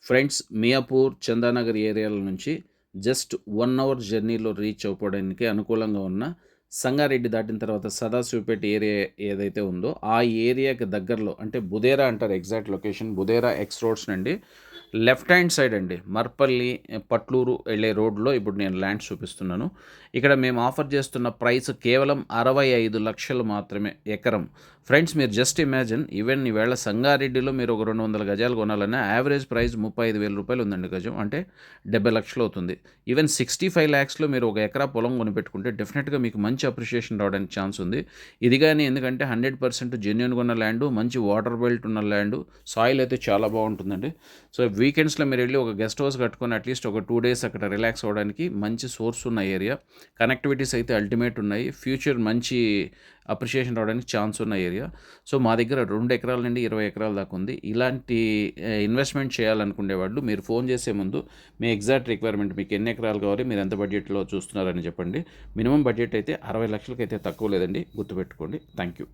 Friends, Miyapur, Chandanagar ఏరియాల నుంచి just 1 hour జర్నీలో reach అవ్వడానికి అనుకూలంగా ఉన్న సంగారెడ్డి దాటిన తర్వాత సదాశివపేట ఏరియా ఏదైతే ఉందో, ఆ ఏరియాకి దగ్గరలో అంటే బుదేరా అంటారు exact location. Budera X roads నుండి లెఫ్ట్ హ్యాండ్ సైడ్ అండి. మర్పల్లి, పట్లూరు వెళ్ళే రోడ్‌లో ఇప్పుడు నేను ల్యాండ్ చూపిస్తున్నాను. ఇక్కడ మేము ఆఫర్ చేస్తున్న ప్రైస్ కేవలం 65,00,000 మాత్రమే ఎకరం. ఫ్రెండ్స్, మీరు జస్ట్ ఇమాజిన్, ఈవెన్ ఈవేళ సంగారెడ్డిలో మీరు ఒక 200 గజాలు కొనాలన్నా యావరేజ్ ప్రైస్ రూ. 35,000 ఉందండి గజం. అంటే 70,00,000 అవుతుంది. ఈవెన్ 65 లాక్స్‌లో మీరు ఒక ఎకరా పొలం కొనిపెట్టుకుంటే డెఫినెట్‌గా మీకు మంచి అప్రిషియేషన్ రావడానికి ఛాన్స్ ఉంది. ఇది గాని ఎందుకంటే 100% జెన్యూన్‌గా ఉన్న ల్యాండు, మంచి వాటర్ బెల్ట్ ఉన్న ల్యాండు, సాయిల్ అయితే చాలా బాగుంటుందండి. సో వీకెండ్స్‌లో మీరు వెళ్ళి ఒక గెస్ట్ హౌస్ కట్టుకొని అట్లీస్ట్ ఒక 2 డేస్ అక్కడ రిలాక్స్ అవ్వడానికి మంచి సోర్స్ ఉన్న ఏరియా. కనెక్టివిటీస్ అయితే అల్టిమేట్ ఉన్నాయి. ఫ్యూచర్ మంచి అప్రిషియేషన్ రావడానికి ఛాన్స్ ఉన్న ఏరియా. సో మా దగ్గర 2 ఎకరాల నుండి 20 ఎకరాల దాకా ఉంది. ఇలాంటి ఇన్వెస్ట్మెంట్ చేయాలనుకునే వాళ్ళు మీరు ఫోన్ చేసే ముందు మీ ఎగ్జాక్ట్ రిక్వైర్మెంట్, మీకు ఎన్ని ఎకరాలు కావాలి, మీరు ఎంత బడ్జెట్లో చూస్తున్నారని చెప్పండి. మినిమం బడ్జెట్ అయితే 60 లక్షలకైతే తక్కువ లేదండి, గుర్తుపెట్టుకోండి. Thank you.